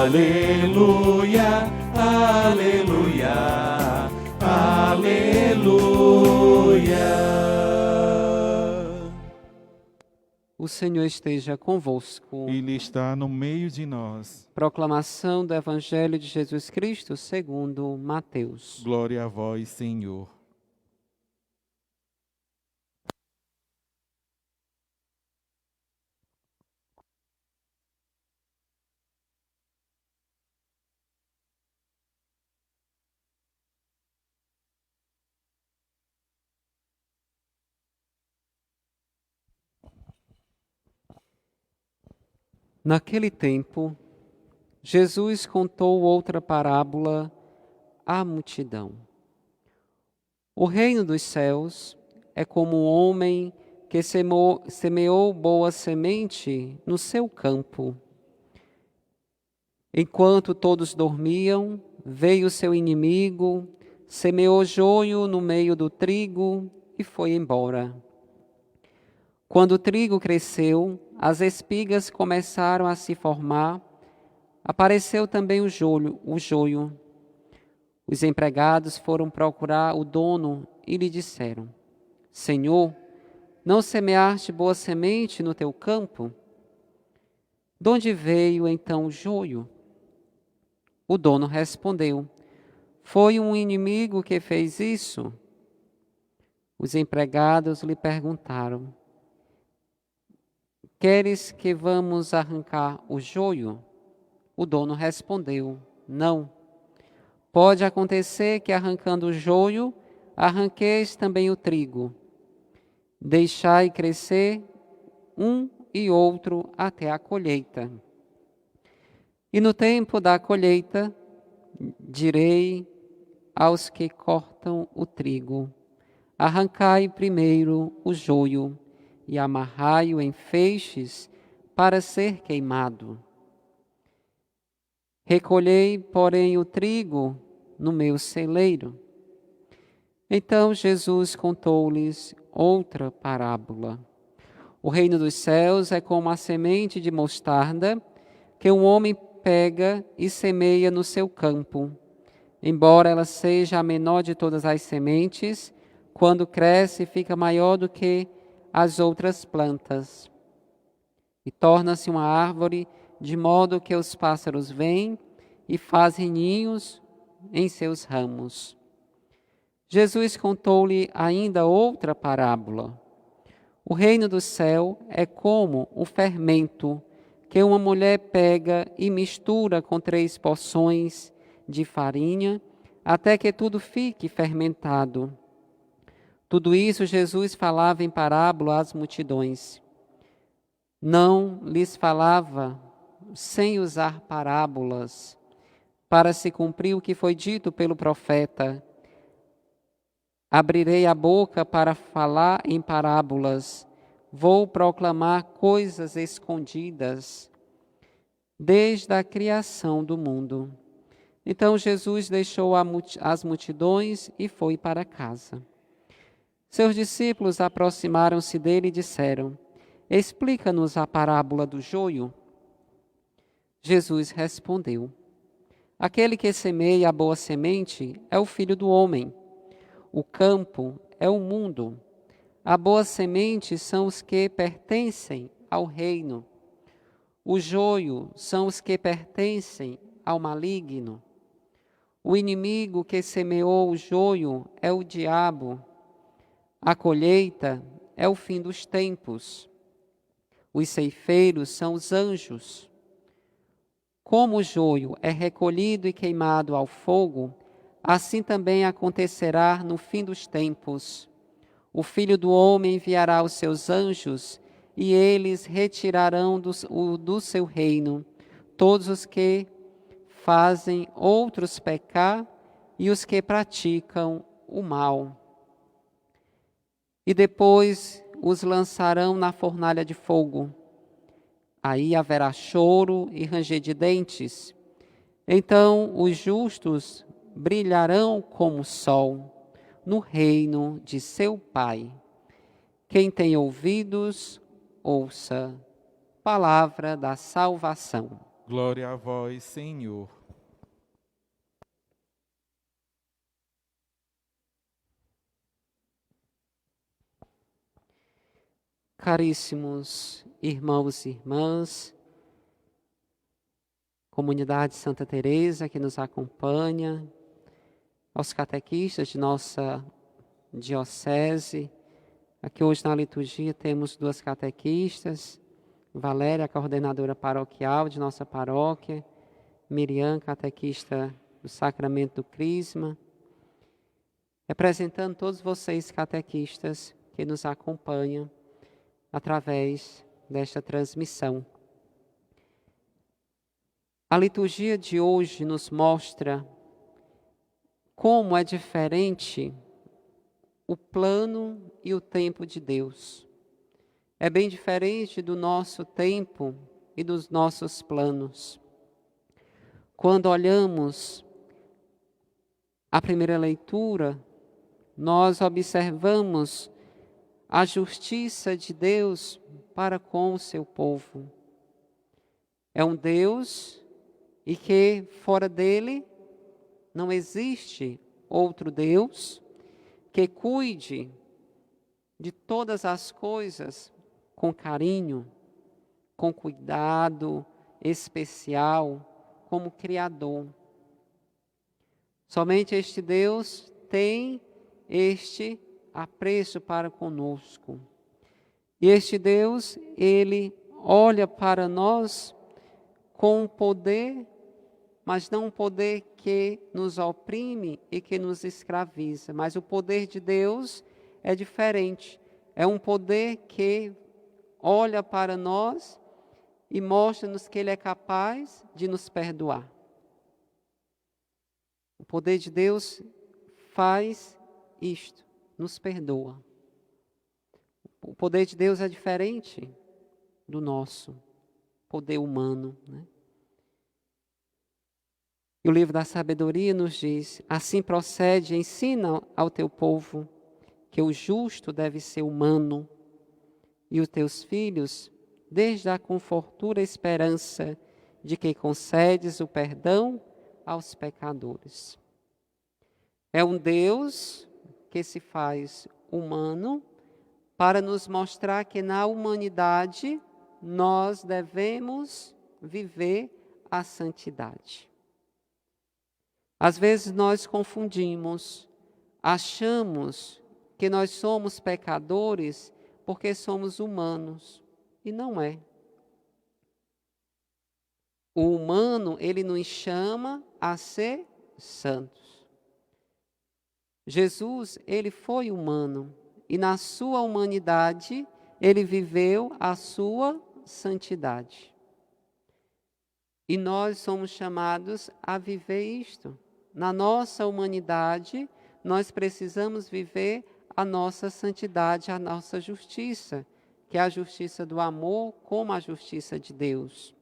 Aleluia, aleluia, aleluia. O Senhor esteja convosco. Ele está no meio de nós. Proclamação do Evangelho de Jesus Cristo segundo Mateus. Glória a vós, Senhor. Naquele tempo, Jesus contou outra parábola à multidão. O reino dos céus é como um homem que semeou boa semente no seu campo. Enquanto todos dormiam, veio seu inimigo, semeou joio no meio do trigo e foi embora. Quando o trigo cresceu, as espigas começaram a se formar, apareceu também o joio. Os empregados foram procurar o dono e lhe disseram: Senhor, não semeaste boa semente no teu campo? De onde veio então o joio? O dono respondeu: Foi um inimigo que fez isso. Os empregados lhe perguntaram: Queres que vamos arrancar o joio? O dono respondeu: Não. Pode acontecer que arrancando o joio, arranqueis também o trigo. Deixai crescer um e outro até a colheita. E no tempo da colheita, direi aos que cortam o trigo: arrancai primeiro o joio e amarrai-o em feixes para ser queimado. Recolhei, porém, o trigo no meu celeiro. Então Jesus contou-lhes outra parábola. O reino dos céus é como a semente de mostarda que um homem pega e semeia no seu campo. Embora ela seja a menor de todas as sementes, quando cresce fica maior do que as outras plantas. E torna-se uma árvore, de modo que os pássaros vêm e fazem ninhos em seus ramos. Jesus contou-lhe ainda outra parábola. O reino do céu é como o fermento que uma mulher pega e mistura com 3 porções de farinha, até que tudo fique fermentado. Tudo isso Jesus falava em parábola às multidões. Não lhes falava sem usar parábolas, para se cumprir o que foi dito pelo profeta: abrirei a boca para falar em parábolas, vou proclamar coisas escondidas desde a criação do mundo. Então Jesus deixou as multidões e foi para casa. Seus discípulos aproximaram-se dele e disseram: Explica-nos a parábola do joio. Jesus respondeu: Aquele que semeia a boa semente é o Filho do Homem. O campo é o mundo. A boa semente são os que pertencem ao reino. O joio são os que pertencem ao maligno. O inimigo que semeou o joio é o diabo. A colheita é o fim dos tempos. Os ceifeiros são os anjos. Como o joio é recolhido e queimado ao fogo, assim também acontecerá no fim dos tempos. O Filho do Homem enviará os seus anjos, e eles retirarão do seu reino todos os que fazem outros pecar e os que praticam o mal. E depois os lançarão na fornalha de fogo. Aí haverá choro e ranger de dentes. Então os justos brilharão como o sol no reino de seu Pai. Quem tem ouvidos, ouça. Palavra da salvação. Glória a vós, Senhor. Caríssimos irmãos e irmãs, comunidade Santa Teresa que nos acompanha, aos catequistas de nossa diocese, aqui hoje na liturgia temos 2 catequistas, Valéria, coordenadora paroquial de nossa paróquia, Miriam, catequista do Sacramento do Crisma, representando todos vocês catequistas que nos acompanham através desta transmissão. A liturgia de hoje nos mostra como é diferente o plano e o tempo de Deus. É bem diferente do nosso tempo e dos nossos planos. Quando olhamos a primeira leitura, nós observamos a justiça de Deus para com o seu povo. É um Deus e que fora dele não existe outro Deus que cuide de todas as coisas com carinho, com cuidado especial, como Criador. Somente este Deus tem este apreço para conosco. E este Deus, Ele olha para nós com um poder, mas não um poder que nos oprime e que nos escraviza. Mas o poder de Deus é diferente. É um poder que olha para nós e mostra-nos que Ele é capaz de nos perdoar. O poder de Deus faz isto, nos perdoa. O poder de Deus é diferente do nosso poder humano, né? E o livro da sabedoria nos diz: assim procede, ensina ao teu povo que o justo deve ser humano, e os teus filhos, desde a confortura esperança de que concedes o perdão aos pecadores. É um Deus que se faz humano para nos mostrar que na humanidade nós devemos viver a santidade. Às vezes nós confundimos, achamos que nós somos pecadores porque somos humanos, e não é. O humano, ele nos chama a ser santos. Jesus, ele foi humano, e na sua humanidade, ele viveu a sua santidade. E nós somos chamados a viver isto. Na nossa humanidade, nós precisamos viver a nossa santidade, a nossa justiça, que é a justiça do amor como a justiça de Deus.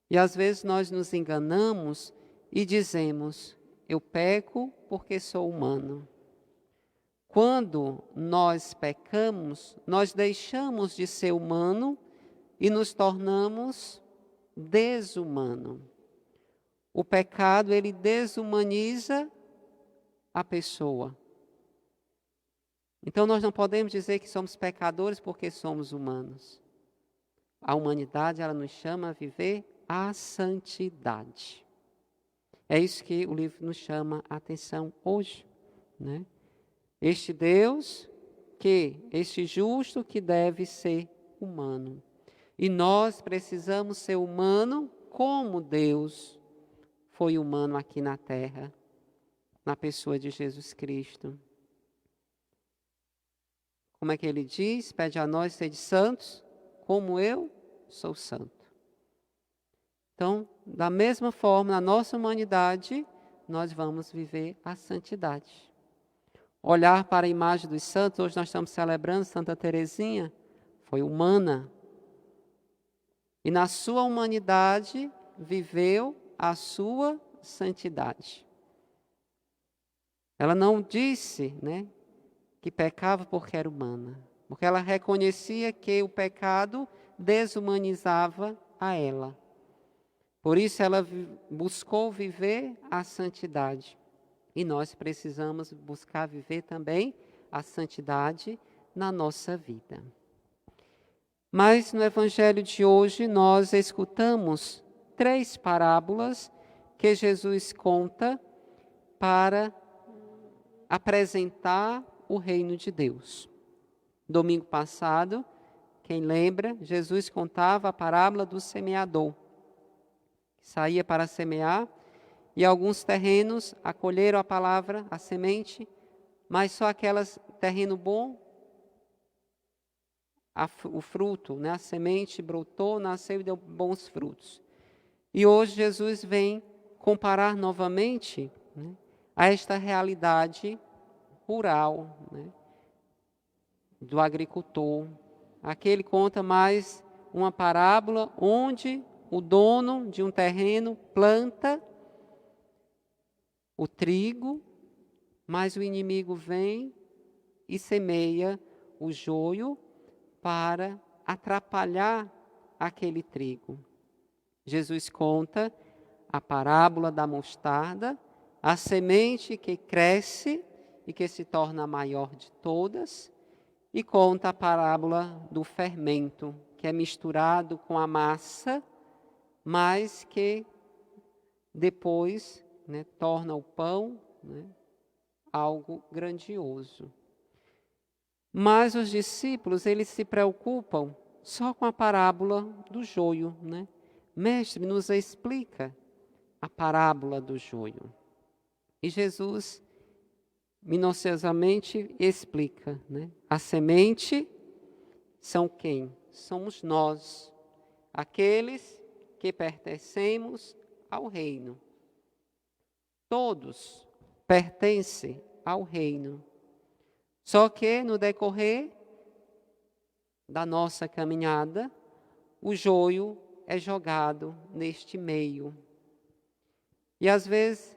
E às vezes nós nos enganamos e dizemos: eu peco porque sou humano. Quando nós pecamos, nós deixamos de ser humano e nos tornamos desumano. O pecado, ele desumaniza a pessoa. Então nós não podemos dizer que somos pecadores porque somos humanos. A humanidade, ela nos chama a viver a santidade. É isso que o livro nos chama a atenção hoje, né? Este Deus, este justo que deve ser humano. E nós precisamos ser humano como Deus foi humano aqui na terra, na pessoa de Jesus Cristo. Como é que ele diz? Pede a nós ser santos, como eu sou santo. Então, da mesma forma, na nossa humanidade, nós vamos viver a santidade. Olhar para a imagem dos santos, hoje nós estamos celebrando Santa Teresinha, foi humana. E na sua humanidade, viveu a sua santidade. Ela não disse, né, que pecava porque era humana, porque ela reconhecia que o pecado desumanizava a ela. Por isso ela buscou viver a santidade. E nós precisamos buscar viver também a santidade na nossa vida. Mas no Evangelho de hoje nós escutamos 3 parábolas que Jesus conta para apresentar o reino de Deus. Domingo passado, quem lembra, Jesus contava a parábola do semeador, que saía para semear, e alguns terrenos acolheram a palavra, a semente, mas só aquelas terreno bom, o fruto, né, a semente brotou, nasceu e deu bons frutos. E hoje Jesus vem comparar novamente, né, a esta realidade rural, né, do agricultor. Aqui ele conta mais uma parábola onde o dono de um terreno planta o trigo, mas o inimigo vem e semeia o joio para atrapalhar aquele trigo. Jesus conta a parábola da mostarda, a semente que cresce e que se torna a maior de todas, e conta a parábola do fermento, que é misturado com a massa, mas que depois, né, torna o pão, né, algo grandioso. Mas os discípulos, eles se preocupam só com a parábola do joio, né? Mestre, nos explica a parábola do joio. E Jesus minuciosamente explica, né? A semente são quem? Somos nós, aqueles que pertencemos ao reino. Todos pertencem ao reino. Só que no decorrer da nossa caminhada, o joio é jogado neste meio. E às vezes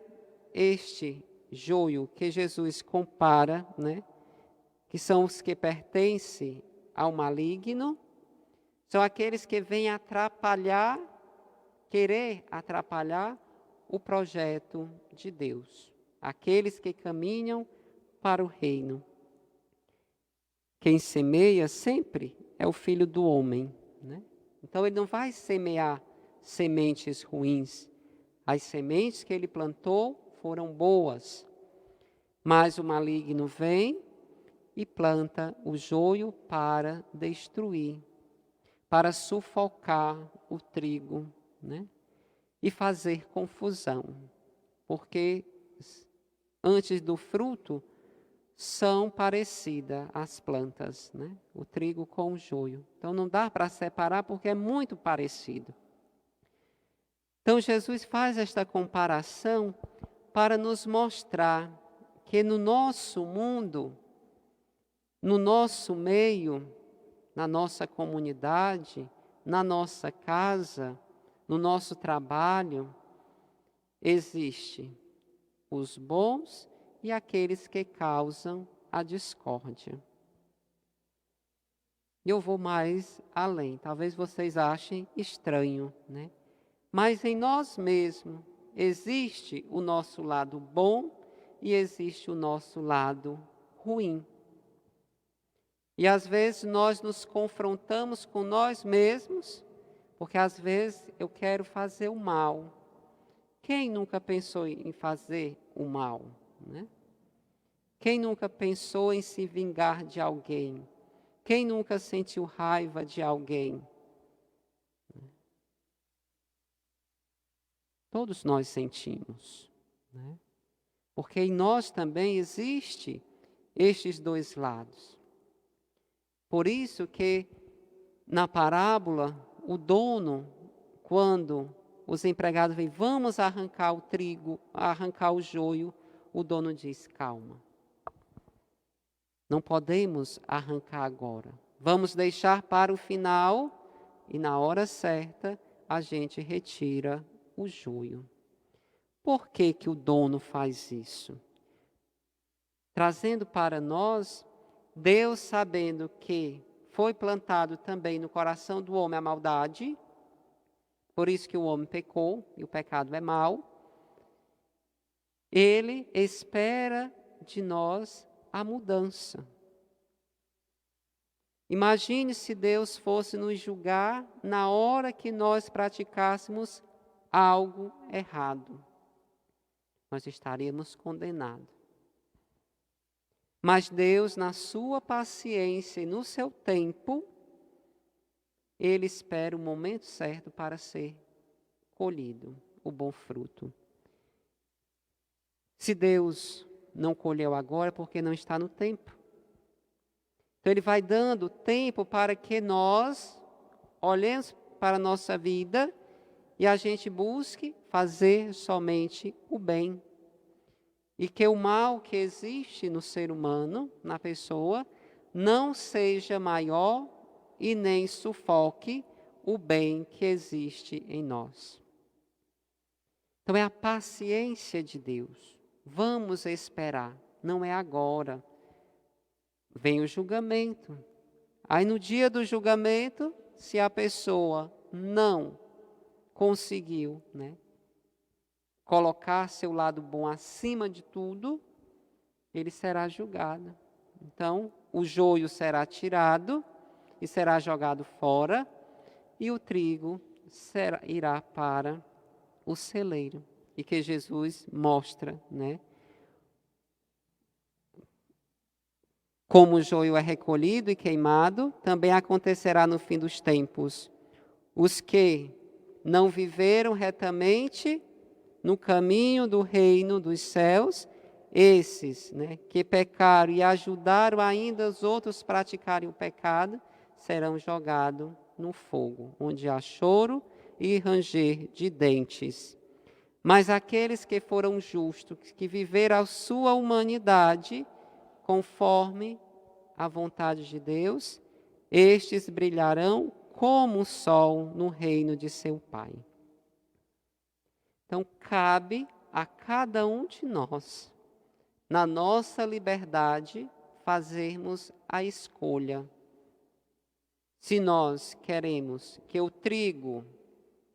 este joio que Jesus compara, né, que são os que pertencem ao maligno, são aqueles que vêm atrapalhar, querer atrapalhar o projeto de Deus. Aqueles que caminham para o reino. Quem semeia sempre é o Filho do Homem, né? Então ele não vai semear sementes ruins. As sementes que ele plantou foram boas, mas o maligno vem e planta o joio para destruir, para sufocar o trigo, né? E fazer confusão, porque antes do fruto são parecidas as plantas, né? O trigo com o joio. Então não dá para separar porque é muito parecido. Então Jesus faz esta comparação para nos mostrar que no nosso mundo, no nosso meio, na nossa comunidade, na nossa casa, no nosso trabalho, existe os bons e aqueles que causam a discórdia. Eu vou mais além, talvez vocês achem estranho, né? Mas em nós mesmos existe o nosso lado bom e existe o nosso lado ruim. E às vezes nós nos confrontamos com nós mesmos, porque às vezes eu quero fazer o mal. Quem nunca pensou em fazer o mal, né? Quem nunca pensou em se vingar de alguém? Quem nunca sentiu raiva de alguém? Todos nós sentimos, né? Porque em nós também existe estes dois lados. Por isso que na parábola, o dono, quando os empregados vêm, vamos arrancar o trigo, arrancar o joio, o dono diz, calma. Não podemos arrancar agora. Vamos deixar para o final e na hora certa a gente retira o joio. Por que que o dono faz isso? Trazendo para nós, Deus sabendo que foi plantado também no coração do homem a maldade, Por isso que o homem pecou, e o pecado é mau. Ele espera de nós a mudança. Imagine se Deus fosse nos julgar na hora que nós praticássemos algo errado. Nós estaríamos condenados. Mas Deus, na sua paciência e no seu tempo, Ele espera o momento certo para ser colhido, o bom fruto. Se Deus não colheu agora, é porque não está no tempo. Então Ele vai dando tempo para que nós olhemos para a nossa vida e a gente busque fazer somente o bem. E que o mal que existe no ser humano, na pessoa, não seja maior e nem sufoque o bem que existe em nós. Então é a paciência de Deus. Vamos esperar, não é agora. Vem o julgamento. Aí no dia do julgamento, se a pessoa não conseguiu, colocar seu lado bom acima de tudo, ele será julgado. Então, o joio será tirado e será jogado fora, e o trigo irá para o celeiro. E que Jesus mostra, como o joio é recolhido e queimado, também acontecerá no fim dos tempos. Os que não viveram retamente no caminho do reino dos céus, esses que pecaram e ajudaram ainda os outros a praticarem o pecado, serão jogados no fogo, onde há choro e ranger de dentes. Mas aqueles que foram justos, que viveram a sua humanidade, conforme a vontade de Deus, estes brilharão como o sol no reino de seu Pai. Então, cabe a cada um de nós, na nossa liberdade, fazermos a escolha. Se nós queremos que o trigo,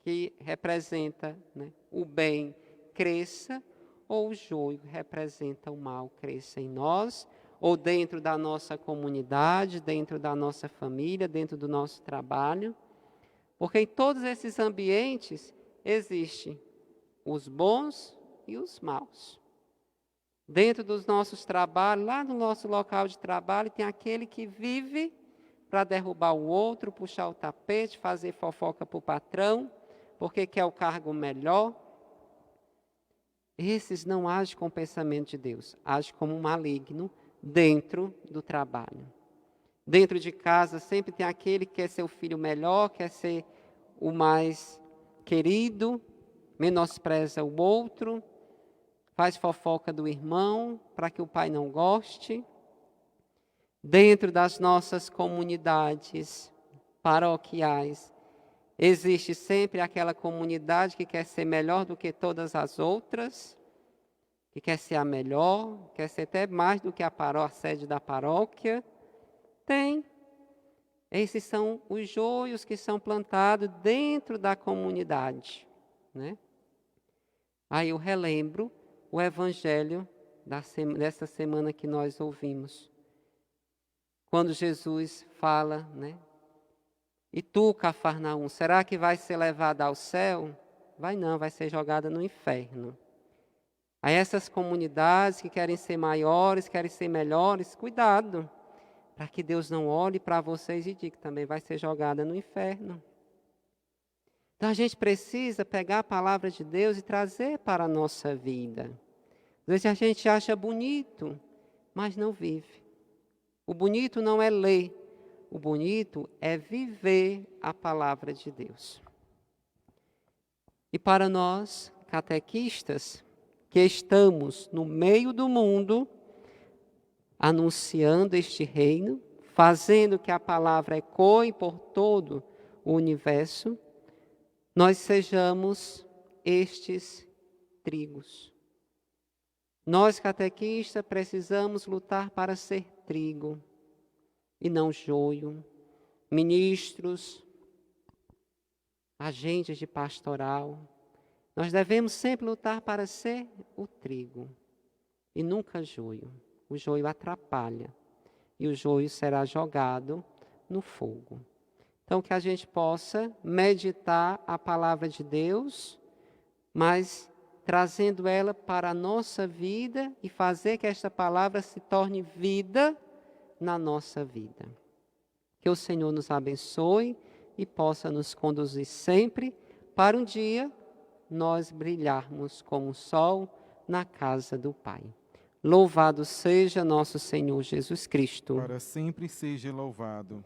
que representa o bem, cresça, ou o joio, que representa o mal, cresça em nós, ou dentro da nossa comunidade, dentro da nossa família, dentro do nosso trabalho. Porque em todos esses ambientes existem os bons e os maus. Dentro dos nossos trabalhos, lá no nosso local de trabalho, tem aquele que vive para derrubar o outro, puxar o tapete, fazer fofoca para o patrão, porque quer o cargo melhor. Esses não agem com o pensamento de Deus, agem como um maligno dentro do trabalho. Dentro de casa sempre tem aquele que quer ser o filho melhor, quer ser o mais querido, menospreza o outro, faz fofoca do irmão para que o pai não goste. Dentro das nossas comunidades paroquiais, existe sempre aquela comunidade que quer ser melhor do que todas as outras, que quer ser a melhor, quer ser até mais do que a sede da paróquia. Tem. Esses são os joios que são plantados dentro da comunidade, Aí eu relembro o evangelho dessa semana que nós ouvimos. Quando Jesus fala, E tu, Cafarnaum, será que vai ser levada ao céu? Vai não, vai ser jogada no inferno. Aí essas comunidades que querem ser maiores, querem ser melhores, cuidado, para que Deus não olhe para vocês e diga que também vai ser jogada no inferno. Então a gente precisa pegar a palavra de Deus e trazer para a nossa vida. Às vezes a gente acha bonito, mas não vive. O bonito não é ler, o bonito é viver a palavra de Deus. E para nós, catequistas, que estamos no meio do mundo, anunciando este reino, fazendo que a palavra ecoe por todo o universo, nós sejamos estes trigos. Nós, catequistas, precisamos lutar para ser trigo e não joio. Ministros, agentes de pastoral, nós devemos sempre lutar para ser o trigo e nunca joio. O joio atrapalha e o joio será jogado no fogo. Então, que a gente possa meditar a palavra de Deus, mas trazendo ela para a nossa vida e fazer que esta palavra se torne vida na nossa vida. Que o Senhor nos abençoe e possa nos conduzir sempre para um dia nós brilharmos como o sol na casa do Pai. Louvado seja nosso Senhor Jesus Cristo. Para sempre seja louvado.